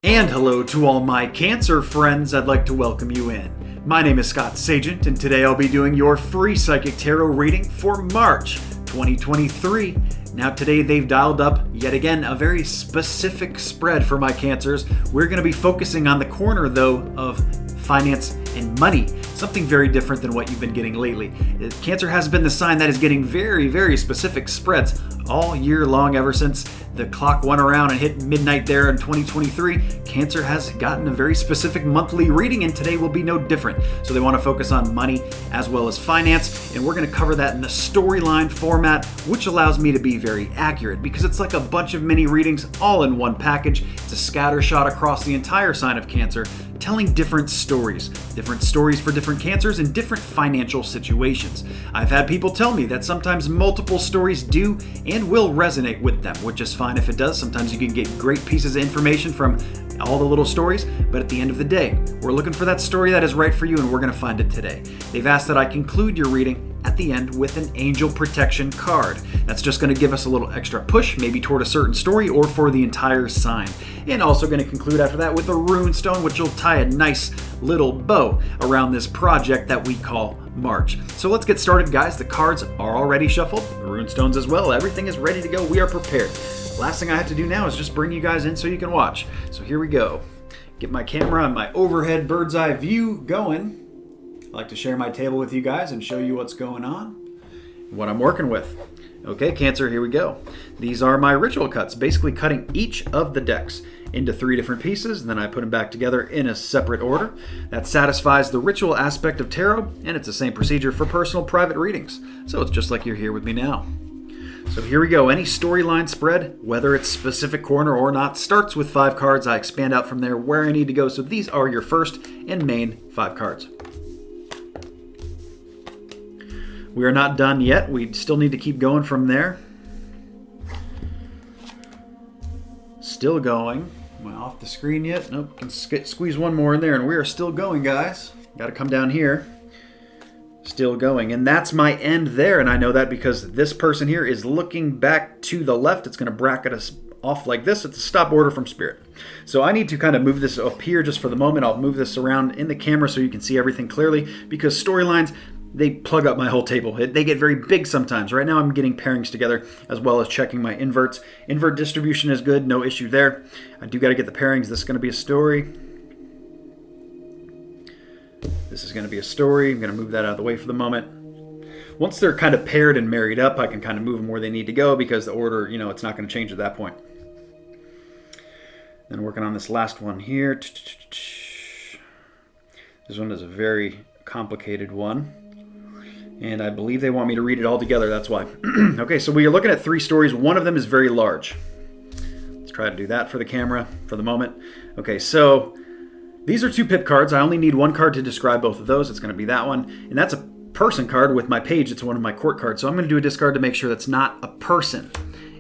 And hello to all my Cancer friends, I'd like to welcome you in. My name is Scott Sagent, and today I'll be doing your free Psychic Tarot reading for March 2023. Now today they've dialed up, yet again, a very specific spread for my Cancers. We're going to be focusing on the corner, though, of finance and money. Something very different than what you've been getting lately. Cancer has been the sign that is getting very, very specific spreads all year long ever since the clock went around and hit midnight there in 2023. Cancer has gotten a very specific monthly reading, and today will be no different. So they want to focus on money as well as finance, and we're going to cover that in the storyline format, which allows me to be very accurate because it's like a bunch of mini readings all in one package. It's a scatter shot across the entire sign of Cancer, telling different stories for different Cancers in different financial situations. I've had people tell me that sometimes multiple stories do and will resonate with them, which is fine if it does. Sometimes you can get great pieces of information from all the little stories, but at the end of the day, we're looking for that story that is right for you, and we're going to find it today. They've asked that I conclude your reading at the end with an angel protection card. That's just going to give us a little extra push, maybe toward a certain story or for the entire sign. And also going to conclude after that with a rune stone, which will tie a nice little bow around this project that we call March. So let's get started, guys. The cards are already shuffled, the rune stones as well. Everything is ready to go. We are prepared. Last thing I have to do now is just bring you guys in so you can watch. So here we go. Get my camera and my overhead bird's eye view going. I like to share my table with you guys and show you what's going on, what I'm working with. Okay, Cancer, here we go. These are my ritual cuts, basically cutting each of the decks into 3 different pieces, and then I put them back together in a separate order. That satisfies the ritual aspect of tarot, and it's the same procedure for personal private readings. So it's just like you're here with me now. So here we go. Any storyline spread, whether it's specific corner or not, starts with 5 cards. I expand out from there where I need to go. So these are your first and main 5 cards. We are not done yet. We still need to keep going from there. Still going. Am I off the screen yet? Nope. Can squeeze one more in there, and we are still going, guys. Got to come down here. Still going. And that's my end there, and I know that because this person here is looking back to the left. It's going to bracket us off like this. It's a stop order from Spirit. So I need to kind of move this up here just for the moment. I'll move this around in the camera so you can see everything clearly, because storylines, they plug up my whole table. They get very big sometimes. Right now I'm getting pairings together as well as checking my inverts. Invert distribution is good, no issue there. I do got to get the pairings. This is going to be a story. This is going to be a story. I'm going to move that out of the way for the moment. Once they're kind of paired and married up, I can kind of move them where they need to go because the order, it's not going to change at that point. Then working on this last one here. This one is a very complicated one, and I believe they want me to read it all together. That's why. Okay, so we are looking at 3 stories. One of them is very large. Let's try to do that for the camera for the moment. Okay, so these are 2 pip cards. I only need 1 card to describe both of those. It's going to be that one, and that's a person card with my page. It's one of my court cards, so I'm going to do a discard to make sure that's not a person.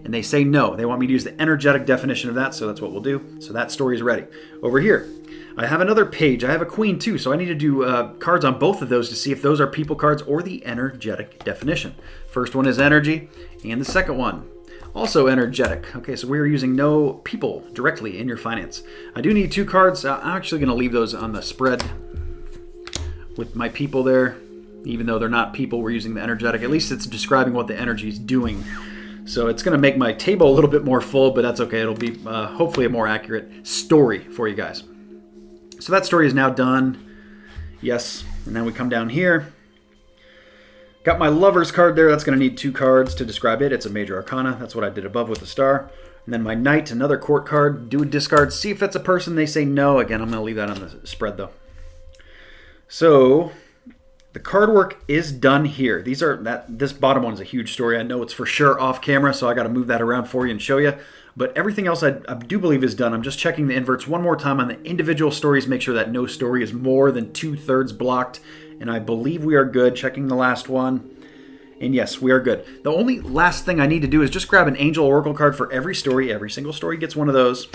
And they say no. They want me to use the energetic definition of that, so that's what we'll do. So that story is ready. Over here, I have another page. I have a queen too, so I need to do cards on both of those to see if those are people cards or the energetic definition. First one is energy, and the second one, also energetic. Okay, so we're using no people directly in your finance. I do need 2 cards. I'm actually going to leave those on the spread with my people there. Even though they're not people, we're using the energetic. At least it's describing what the energy is doing. So it's going to make my table a little bit more full, but that's okay. It'll be hopefully a more accurate story for you guys. So that story is now done. Yes. And then we come down here. Got my Lover's card there. That's going to need 2 cards to describe it. It's a major arcana. That's what I did above with the star. And then my Knight, another court card. Do a discard. See if that's a person. They say no. Again, I'm going to leave that on the spread though. So the card work is done here. This bottom one is a huge story. I know it's for sure off camera, so I got to move that around for you and show you. But everything else I do believe is done. I'm just checking the inverts one more time on the individual stories. Make sure that no story is more than 2/3 blocked. And I believe we are good. Checking the last one. And yes, we are good. The only last thing I need to do is just grab an angel oracle card for every story. Every single story gets one of those.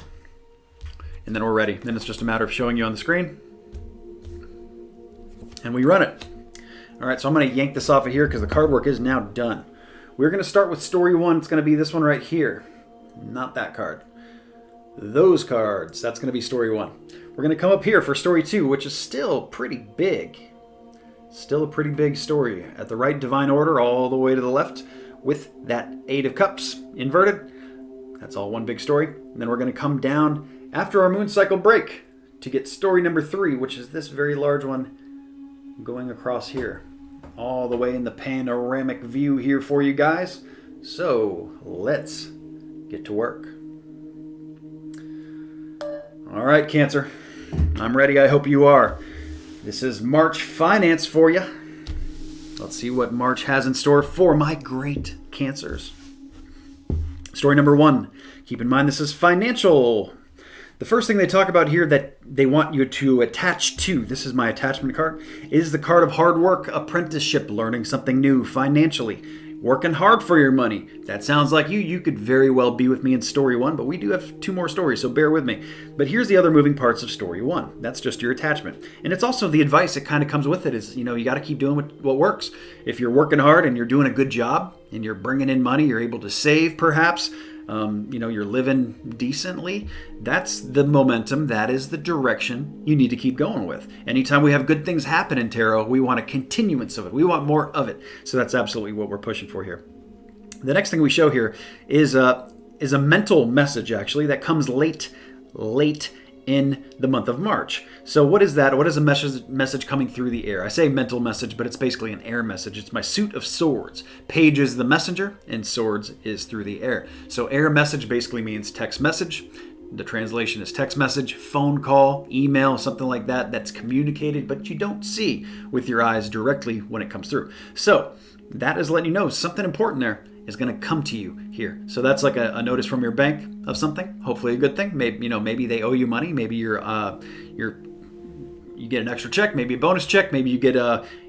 And then we're ready. Then it's just a matter of showing you on the screen. And we run it. All right, so I'm going to yank this off of here because the card work is now done. We're going to start with story 1. It's going to be this one right here. Not that card. those cards. That's going to be story 1. We're going to come up here for story 2, which is still pretty big. Still a pretty big story. At the right divine order, all the way to the left, with that 8 of Cups inverted. That's all one big story. And then we're going to come down after our moon cycle break to get story number 3, which is this very large one going across here. All the way in the panoramic view here for you guys. So let's get to work. All right, Cancer. I'm ready. I hope you are. This is March finance for you. Let's see what March has in store for my great Cancers. Story number 1. Keep in mind this is financial. The first thing they talk about here that they want you to attach to, this is my attachment card, is the card of hard work, apprenticeship, learning something new financially, working hard for your money. That sounds like you. You could very well be with me in story 1, but we do have 2 more stories, so bear with me. But here's the other moving parts of story 1. That's just your attachment. And it's also the advice that kind of comes with it is, you got to keep doing what works. If you're working hard and you're doing a good job and you're bringing in money, you're able to save perhaps, you're living decently, that's the momentum, that is the direction you need to keep going with. Anytime we have good things happen in tarot, we want a continuance of it. We want more of it. So that's absolutely what we're pushing for here. The next thing we show here is a mental message, actually, that comes late in the month of March. So what is that? What is a message coming through the air? I say mental message, but it's basically an air message. It's my suit of swords. Page is the messenger, and swords is through the air. So air message basically means text message. The translation is text message, phone call, email, something like that that's communicated, but you don't see with your eyes directly when it comes through. So that is letting you know something important there is going to come to you here. So that's like a notice from your bank of something, hopefully a good thing. Maybe they owe you money. Maybe you get an extra check, maybe a bonus check, maybe you get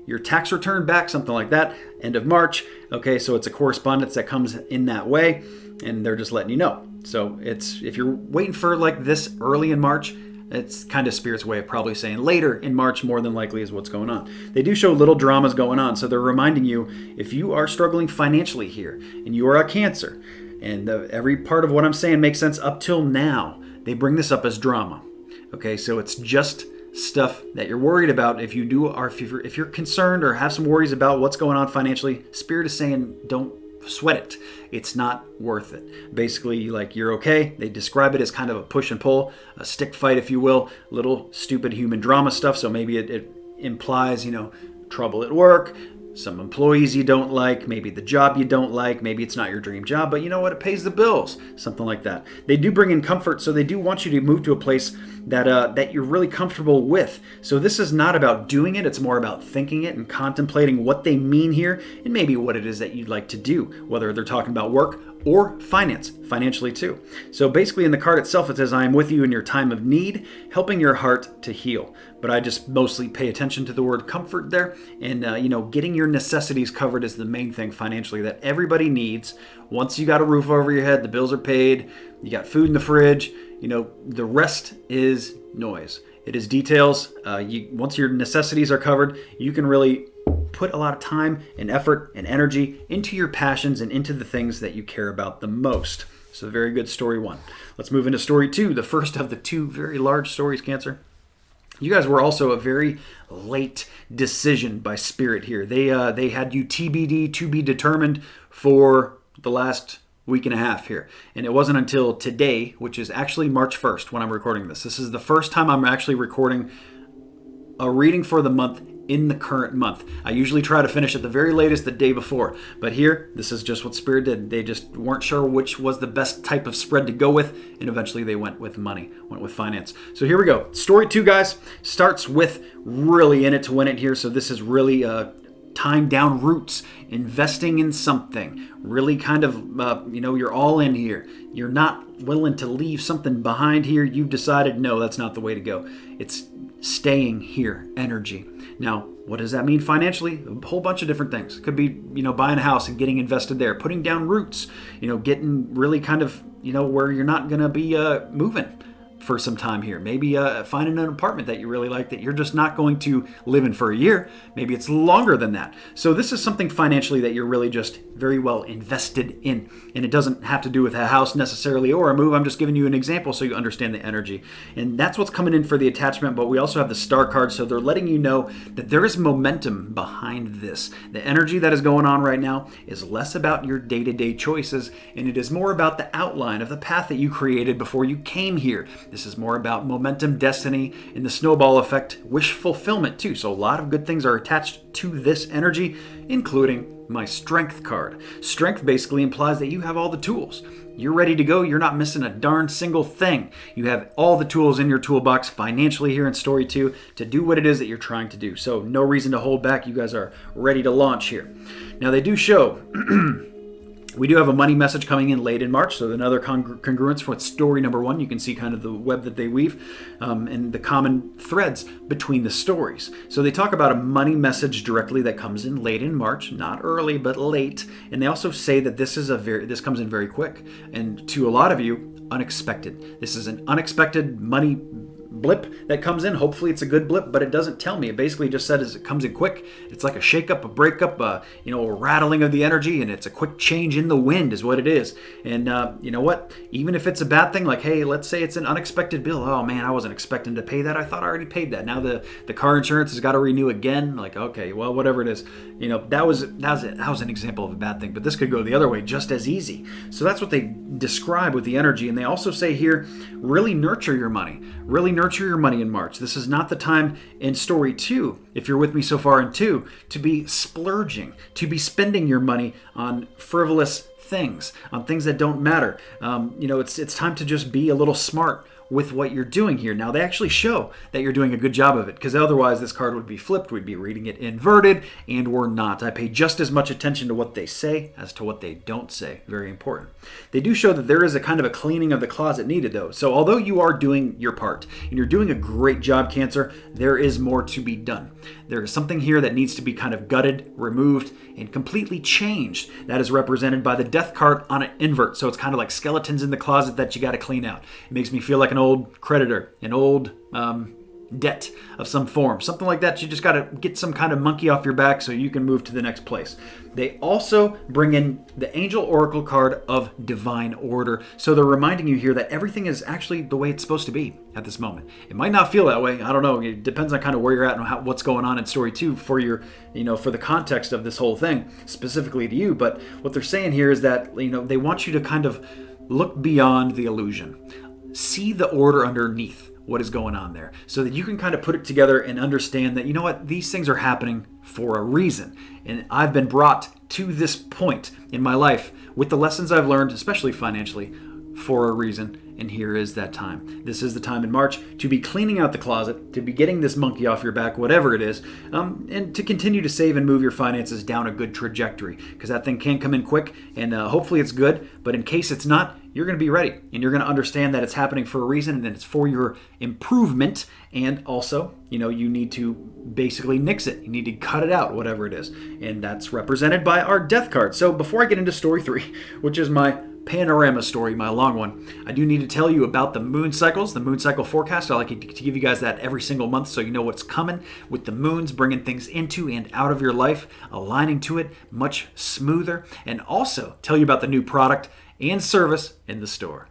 your tax return back, something like that, end of March. Okay, so it's a correspondence that comes in that way, and they're just letting you know. So if you're waiting for like this early in March, it's kind of Spirit's way of probably saying later in March more than likely is what's going on. They do show little dramas going on, so they're reminding you if you are struggling financially here and you are a Cancer, and every part of what I'm saying makes sense up till now, they bring this up as drama. Okay, so it's just stuff that you're worried about. If you're concerned or have some worries about what's going on financially, Spirit is saying don't sweat it. It's not worth it. Basically, like, you're okay. They describe it as kind of a push and pull, a stick fight, if you will, little stupid human drama stuff. So maybe it implies, trouble at work, some employees you don't like, maybe the job you don't like, maybe it's not your dream job, but you know what? It pays the bills, something like that. They do bring in comfort, so they do want you to move to a place that you're really comfortable with. So this is not about doing it, it's more about thinking it and contemplating what they mean here and maybe what it is that you'd like to do, whether they're talking about work or financially too. So basically in the card itself, it says, I am with you in your time of need, helping your heart to heal. But I just mostly pay attention to the word comfort there. And, getting your necessities covered is the main thing financially that everybody needs. Once you got a roof over your head, the bills are paid, you got food in the fridge, the rest is noise. It is details. Once your necessities are covered, you can really put a lot of time and effort and energy into your passions and into the things that you care about the most. So very good story 1. Let's move into story 2, the first of the 2 very large stories, Cancer. You guys were also a very late decision by Spirit here. They had you TBD, to be determined, for the last week and a half here. And it wasn't until today, which is actually March 1st when I'm recording this. This is the first time I'm actually recording a reading for the month in the current month. I usually try to finish at the very latest the day before, but here, this is just what Spirit did. They just weren't sure which was the best type of spread to go with, and eventually they went with money, went with finance. So here we go. Story 2, guys, starts with really in it to win it here. So this is really tying down roots, investing in something, really kind of, you're all in here. You're not willing to leave something behind here. You've decided, no, that's not the way to go. It's staying here, energy. Now, what does that mean financially? A whole bunch of different things. It could be, buying a house and getting invested there, putting down roots, getting really kind of, where you're not going to be moving. for some time here. Maybe finding an apartment that you really like that you're just not going to live in for a year. Maybe it's longer than that. So this is something financially that you're really just very well invested in. And it doesn't have to do with a house necessarily or a move. I'm just giving you an example so you understand the energy. And that's what's coming in for the attachment. But we also have the star card. So they're letting you know that there is momentum behind this. The energy that is going on right now is less about your day-to-day choices, and it is more about the outline of the path that you created before you came here. This is more about momentum, destiny, and the snowball effect, wish fulfillment too. So a lot of good things are attached to this energy, including my strength card. Strength basically implies that you have all the tools. You're ready to go. You're not missing a darn single thing. You have all the tools in your toolbox financially here in Story 2 to do what it is that you're trying to do. So no reason to hold back. You guys are ready to launch here. Now they do show we do have a money message coming in late in March, so another congruence for story number 1. You can see kind of the web that they weave and the common threads between the stories. So they talk about a money message directly that comes in late in March, not early, but late. And they also say that this comes in very quick, and to a lot of you, unexpected. This is an unexpected money blip that comes in. Hopefully it's a good blip, but it doesn't tell me. It basically just says it comes in quick. It's like a shakeup, a breakup, a rattling of the energy, and it's a quick change in the wind is what it is. And you know what? Even if it's a bad thing, like, hey, let's say it's an unexpected bill. Oh man, I wasn't expecting to pay that. I thought I already paid that. Now the car insurance has got to renew again. Like, okay, well, whatever it is. That was an example of a bad thing, but this could go the other way just as easy. So that's what they describe with the energy. And they also say here, really nurture your money. Really nurture your money in March. This is not the time in story 2, if you're with me so far in 2, to be splurging, to be spending your money on frivolous things, on things that don't matter. It's time to just be a little smart with what you're doing here. Now, they actually show that you're doing a good job of it, because otherwise this card would be flipped. We'd be reading it inverted, and we're not. I pay just as much attention to what they say as to what they don't say. Very important. They do show that there is a kind of a cleaning of the closet needed, though. So although you are doing your part, and you're doing a great job, Cancer, there is more to be done. There is something here that needs to be kind of gutted, removed, and completely changed. That is represented by the Death card on an invert. So it's kind of like skeletons in the closet that you got to clean out. It makes me feel like an old creditor, an old debt of some form. Something like that. You just got to get some kind of monkey off your back so you can move to the next place. They also bring in the Angel Oracle card of Divine Order. So they're reminding you here that everything is actually the way it's supposed to be at this moment. It might not feel that way. I don't know. It depends on kind of where you're at and what's going on in story 2 for your, for the context of this whole thing, specifically to you. But what they're saying here is that, they want you to kind of look beyond the illusion. See the order underneath what is going on there, so that you can kind of put it together and understand that, these things are happening for a reason. And I've been brought to this point in my life with the lessons I've learned, especially financially, for a reason. And here is that time. This is the time in March to be cleaning out the closet, to be getting this monkey off your back, whatever it is, and to continue to save and move your finances down a good trajectory, because that thing can come in quick, and hopefully it's good. But in case it's not, you're going to be ready, and you're going to understand that it's happening for a reason, and that it's for your improvement. And also, you need to basically nix it. You need to cut it out, whatever it is. And that's represented by our Death card. So before I get into story 3, which is my panorama story, my long one, I do need to tell you about the moon cycles, the moon cycle forecast. I like to give you guys that every single month so you know what's coming with the moons, bringing things into and out of your life, aligning to it much smoother, and also tell you about the new product and service in the store.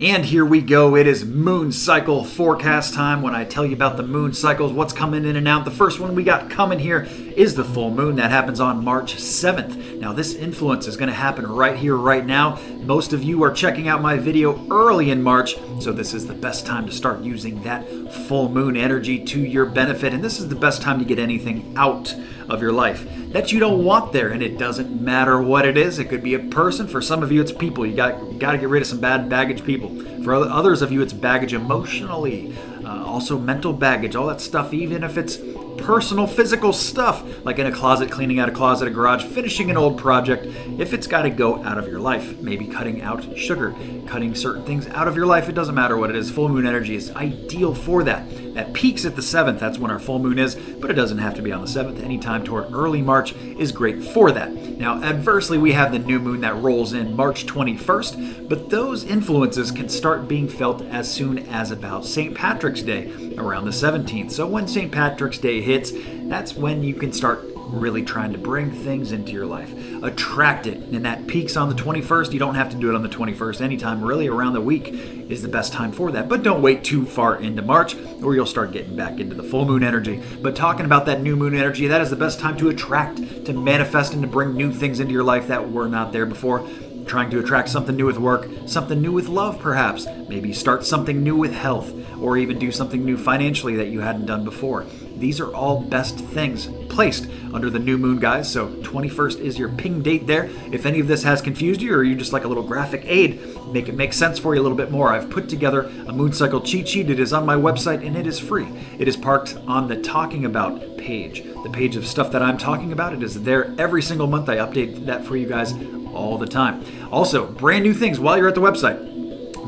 And here we go. It is moon cycle forecast time. When I tell you about the moon cycles, what's coming in and out, the first one we got coming here is the full moon. That happens on March 7th. Now, this influence is going to happen right here, right now. Most of you are checking out my video early in March, so this is the best time to start using that full moon energy to your benefit. And this is the best time to get anything out of your life that you don't want there. And it doesn't matter what it is. It could be a person. For some of you, it's people. You got to get rid of some bad baggage people. For others of you, it's baggage emotionally, also mental baggage, all that stuff. Even if it's personal physical stuff, like in a closet, cleaning out a closet, a garage, finishing an old project, if it's got to go out of your life. Maybe cutting out sugar, cutting certain things out of your life. It doesn't matter what it is. Full moon energy is ideal for that. That peaks at the 7th. That's when our full moon is, but it doesn't have to be on the 7th. Anytime toward early March is great for that. Now, adversely, we have the new moon that rolls in March 21st, but those influences can start being felt as soon as about St. Patrick's Day, around the 17th. So when St. Patrick's Day hits, that's when you can start really trying to bring things into your life, attract it, and that peaks on the 21st. You don't have to do it on the 21st. Anytime really around the week is the best time for that, but don't wait too far into March or you'll start getting back into the full moon energy. But talking about that new moon energy, that is the best time to attract, to manifest, and to bring new things into your life that were not there before. Trying to attract something new with work, something new with love perhaps, maybe start something new with health, or even do something new financially that you hadn't done before. These are all best things placed under the new moon, guys. So 21st is your ping date there. If any of this has confused you, or you just like a little graphic aid, make it make sense for you a little bit more, I've put together a moon cycle cheat sheet. It is on my website and it is free. It is parked on the Talking About page, the page of stuff that I'm talking about. It is there every single month. I update that for you guys all the time. Also, brand new things while you're at the website.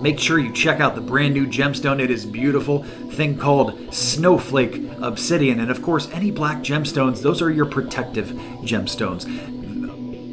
Make sure you check out the brand new gemstone. It is a beautiful thing called Snowflake Obsidian. And of course, any black gemstones, those are your protective gemstones.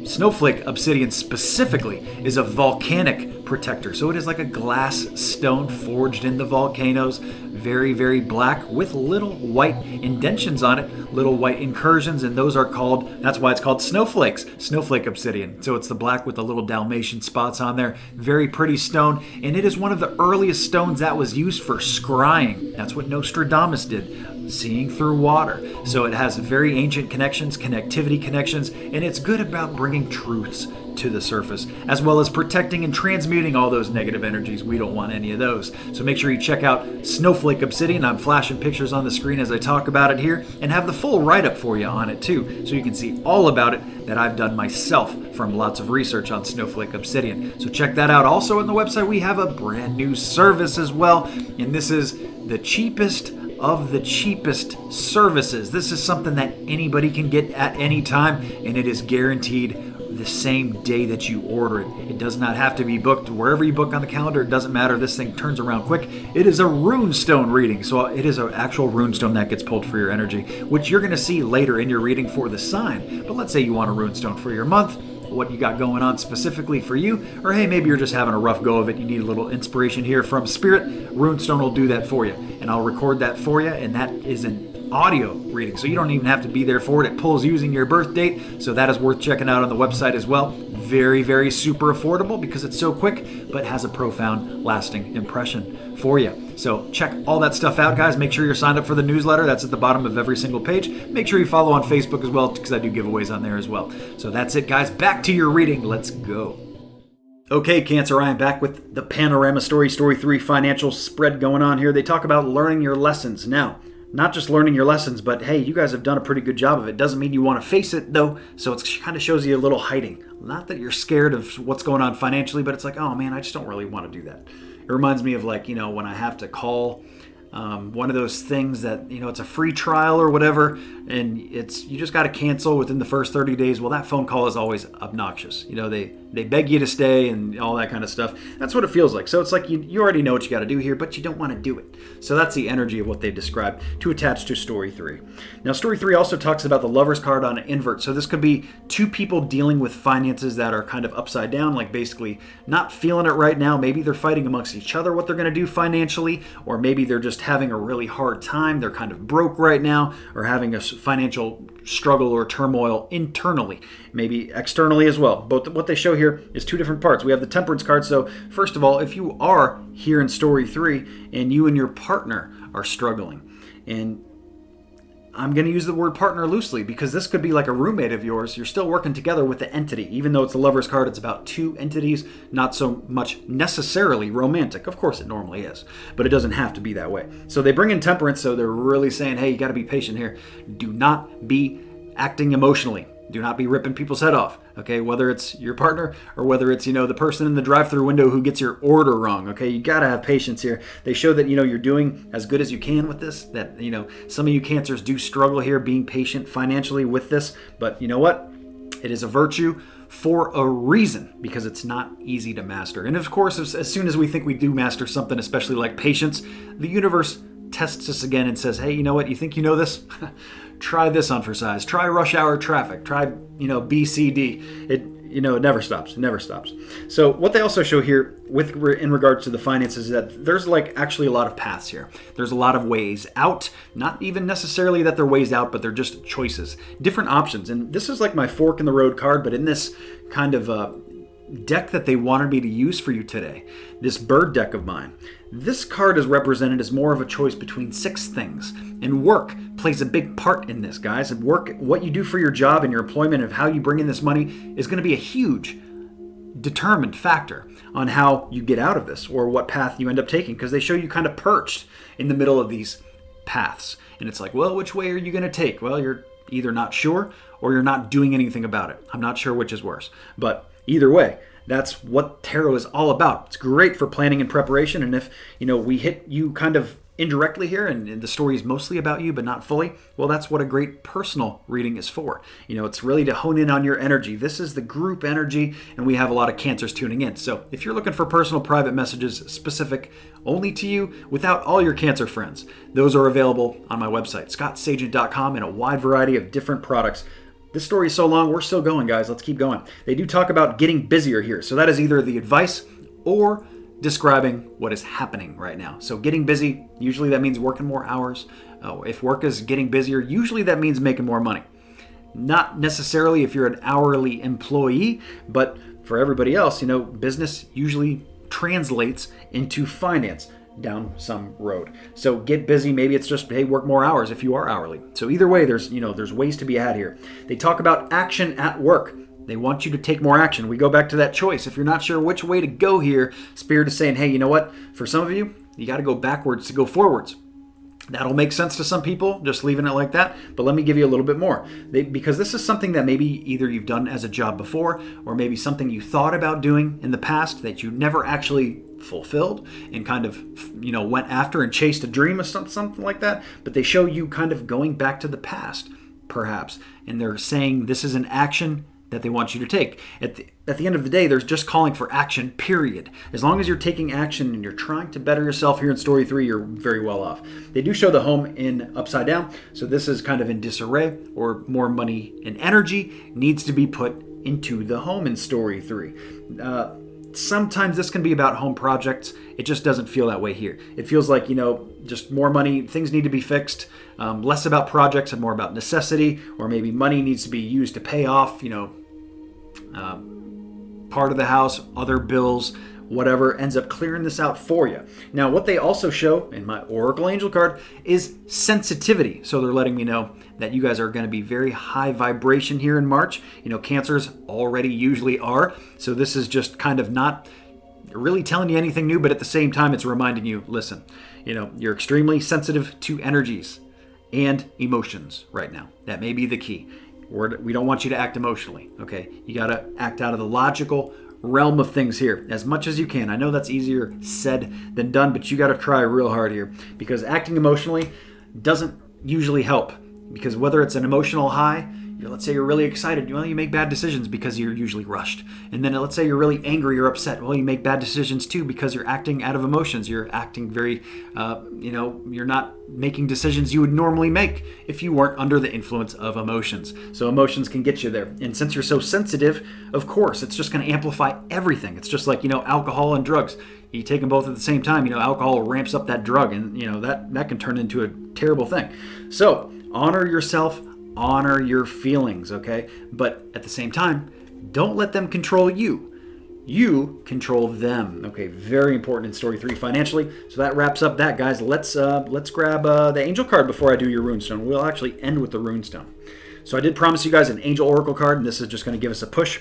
Snowflake Obsidian specifically is a volcanic protector. So it is like a glass stone forged in the volcanoes. Very, very black with little white indentions on it, little white incursions, and those are called, that's why it's called snowflakes, Snowflake Obsidian. So it's the black with the little Dalmatian spots on there. Very pretty stone, and it is one of the earliest stones that was used for scrying. That's what Nostradamus did, seeing through water. So it has very ancient connections, connectivity connections, and it's good about bringing truths to the surface, as well as protecting and transmuting all those negative energies. We don't want any of those. So make sure you check out Snowflake Obsidian. I'm flashing pictures on the screen as I talk about it here, and have the full write-up for you on it too, so you can see all about it that I've done myself from lots of research on Snowflake Obsidian. So check that out. Also on the website, we have a brand new service as well, and this is the cheapest of the cheapest services. This is something that anybody can get at any time, and it is guaranteed the same day that you order it. It does not have to be booked wherever you book on the calendar. It doesn't matter. This thing turns around quick. It is a rune stone reading. So it is an actual rune stone that gets pulled for your energy, which you're going to see later in your reading for the sign. But let's say you want a rune stone for your month, what you got going on specifically for you, or hey, maybe you're just having a rough go of it. You need a little inspiration here from Spirit. Runestone will do that for you, and I'll record that for you, and that is an audio reading, so you don't even have to be there for it. It pulls using your birth date, so that is worth checking out on the website as well. Very, very super affordable because it's so quick, but has a profound, lasting impression for you. So check all that stuff out, guys. Make sure you're signed up for the newsletter. That's at the bottom of every single page. Make sure you follow on Facebook as well, because I do giveaways on there as well. So that's it, guys. Back to your reading. Let's go. Okay, Cancer, I am back with the Panorama Story 3 financial spread going on here. They talk about learning your lessons. Now, not just learning your lessons, but hey, you guys have done a pretty good job of it. Doesn't mean you want to face it, though, so it kind of shows you a little hiding. Not that you're scared of what's going on financially, but it's like, oh man, I just don't really want to do that. It reminds me of like, when I have to call one of those things that, it's a free trial or whatever, and you just got to cancel within the first 30 days. Well, that phone call is always obnoxious. They beg you to stay and all that kind of stuff. That's what it feels like. So it's like you already know what you got to do here, but you don't want to do it. So that's the energy of what they describe to attach to Story 3. Now, Story 3 also talks about the Lover's card on an invert. So this could be two people dealing with finances that are kind of upside down, like basically not feeling it right now. Maybe they're fighting amongst each other what they're going to do financially, or maybe they're just having a really hard time. They're kind of broke right now, or having a financial struggle or turmoil internally, maybe externally as well. But what they show here is two different parts. We have the Temperance card. So first of all, if you are here in Story 3 and you and your partner are struggling, and I'm going to use the word partner loosely because this could be like a roommate of yours. You're still working together with the entity. Even though it's the Lover's card, it's about two entities, not so much necessarily romantic. Of course it normally is, but it doesn't have to be that way. So they bring in Temperance, so they're really saying, hey, you got to be patient here. Do not be acting emotionally. Do not be ripping people's head off, okay? Whether it's your partner or whether it's, the person in the drive-through window who gets your order wrong, okay? You got to have patience here. They show that, you're doing as good as you can with this, that, some of you Cancers do struggle here being patient financially with this, but you know what? It is a virtue for a reason, because it's not easy to master. And of course, as soon as we think we do master something, especially like patience, the universe tests us again and says, hey, you know what? You think you know this? Try this on for size. Try rush hour traffic. Try, BCD. It never stops. It never stops. So what they also show here in regards to the finances is that there's actually a lot of paths here. There's a lot of ways out. Not even necessarily that they're ways out, but they're just choices, different options. And this is like my fork in the road card, but in this kind of deck that they wanted me to use for you today, this bird deck of mine, this card is represented as more of a choice between 6 things. And work plays a big part in this, guys. And work, what you do for your job and your employment and how you bring in this money is going to be a huge determined factor on how you get out of this or what path you end up taking, because they show you kind of perched in the middle of these paths. And it's like, well, which way are you going to take? Well, you're either not sure or you're not doing anything about it. I'm not sure which is worse. But either way, that's what tarot is all about. It's great for planning and preparation. And if, we hit you kind of indirectly here and the story is mostly about you but not fully, well, that's what a great personal reading is for. It's really to hone in on your energy. This is the group energy, and we have a lot of Cancers tuning in. So if you're looking for personal private messages specific only to you without all your Cancer friends, those are available on my website, scottsagent.com, and a wide variety of different products. This story is so long, we're still going, guys. Let's keep going. They do talk about getting busier here. So that is either the advice or describing what is happening right now. So getting busy, usually that means working more hours. If work is getting busier, usually that means making more money. Not necessarily if you're an hourly employee, but for everybody else, business usually translates into finance down some road. So get busy. Maybe it's just, hey, work more hours if you are hourly. So either way, there's ways to be had here. They talk about action at work. They want you to take more action. We go back to that choice. If you're not sure which way to go here, Spirit is saying, hey, you know what? For some of you, you got to go backwards to go forwards. That'll make sense to some people, just leaving it like that. But let me give you a little bit more. Because this is something that maybe either you've done as a job before, or maybe something you thought about doing in the past that you never actually fulfilled and kind of, went after and chased a dream or something like that. But they show you kind of going back to the past, perhaps. And they're saying this is an action that they want you to take. At the end of the day, they're just calling for action, period. As long as you're taking action and you're trying to better yourself here in story 3, you're very well off. They do show the home in upside down. So this is kind of in disarray, or more money and energy needs to be put into the home in story 3. Sometimes this can be about home projects. It just doesn't feel that way here. It feels like, just more money, things need to be fixed, less about projects and more about necessity, or maybe money needs to be used to pay off, part of the house, other bills, whatever, ends up clearing this out for you. Now, what they also show in my Oracle Angel card is sensitivity. So they're letting me know that you guys are going to be very high vibration here in March. Cancers already usually are. So this is just kind of not really telling you anything new, but at the same time, it's reminding you, listen, you're extremely sensitive to energies and emotions right now. That may be the key. We don't want you to act emotionally, okay? You got to act out of the logical realm of things here as much as you can. I know that's easier said than done, but you got to try real hard here, because acting emotionally doesn't usually help. Because whether it's an emotional high, let's say you're really excited, you make bad decisions because you're usually rushed. And then let's say you're really angry or upset, you make bad decisions too because you're acting out of emotions. You're acting very, you're not making decisions you would normally make if you weren't under the influence of emotions. So emotions can get you there. And since you're so sensitive, of course, it's just going to amplify everything. It's just like, alcohol and drugs. You take them both at the same time, alcohol ramps up that drug, and, that can turn into a terrible thing. So honor yourself, honor your feelings, okay? But at the same time, don't let them control you. You control them, okay? Very important in story 3 financially. So that wraps up that, guys. Let's grab the angel card before I do your runestone. We'll actually end with the runestone. So I did promise you guys an angel oracle card, and this is just going to give us a push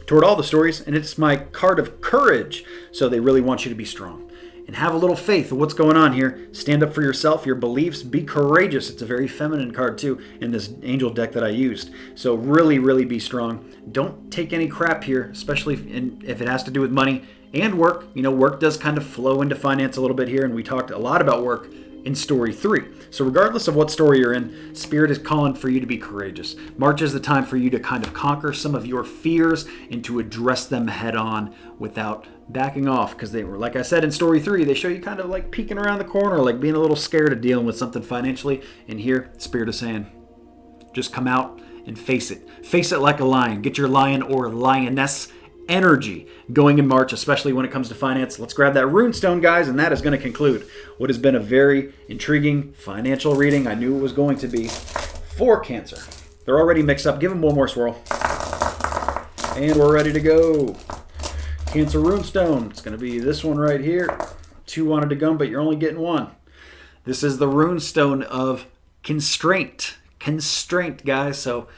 toward all the stories, and it's my card of courage. So they really want you to be strong. and have a little faith of what's going on here. Stand up for yourself, your beliefs, be courageous. It's a very feminine card too in this angel deck that I used. So really, really be strong. Don't take any crap here, especially if it has to do with money and work. You know, work does kind of flow into finance a little bit here, and we talked a lot about work in story 3. So regardless of what story you're in, Spirit is calling for you to be courageous. March is the time for you to kind of conquer some of your fears and to address them head on without backing off, because they were, like I said in story 3, they show you kind of like peeking around the corner, like being a little scared of dealing with something financially. And here, Spirit is saying, just come out and face it. Face it like a lion. Get your lion or lioness energy going in March, especially when it comes to finance. Let's grab that runestone, guys, and that is going to conclude what has been a very intriguing financial reading. I knew it was going to be for Cancer. They're already mixed up. Give them one more swirl. And we're ready to go. Cancer runestone. It's going to be this one right here. 2 wanted to go, but you're only getting 1. This is the runestone of constraint. Constraint, guys. So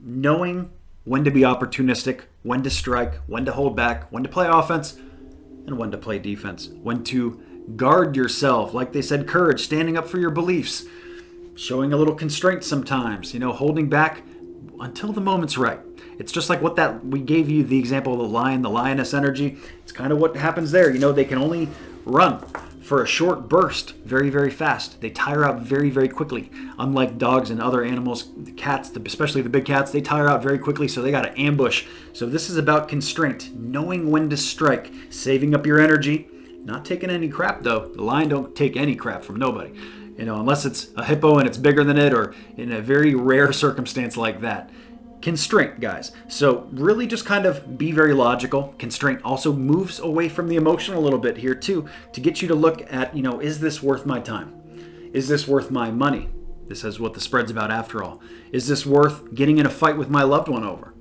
knowing when to be opportunistic, when to strike, when to hold back, when to play offense, and when to play defense. When to guard yourself. Like they said, courage, standing up for your beliefs, showing a little constraint sometimes, you know, holding back until the moment's right. It's just like what that we gave you the example of the lion, the lioness energy. It's kind of what happens there. You know, they can only run for a short burst very, very fast. They tire out very, very quickly. Unlike dogs and other animals, the cats, especially the big cats, they tire out very quickly, so they got to ambush. So this is about constraint, knowing when to strike, saving up your energy, not taking any crap though. The lion don't take any crap from nobody, you know, unless it's a hippo and it's bigger than it, or in a very rare circumstance like that. Constraint, guys. So really just kind of be very logical. Constraint also moves away from the emotional a little bit here too, to get you to look at, you know, is this worth my time? Is this worth my money? This is what the spread's about after all. Is this worth getting in a fight with my loved one over?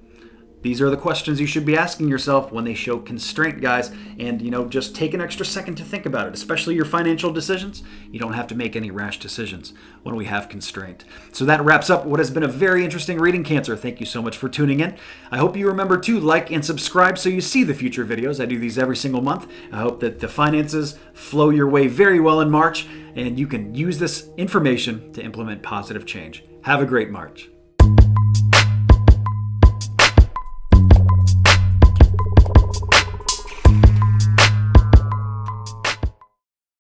These are the questions you should be asking yourself when they show constraint, guys. And, you know, just take an extra second to think about it, especially your financial decisions. You don't have to make any rash decisions when we have constraint. So that wraps up what has been a very interesting reading, Cancer. Thank you so much for tuning in. I hope you remember to like and subscribe so you see the future videos. I do these every single month. I hope that the finances flow your way very well in March, and you can use this information to implement positive change. Have a great March.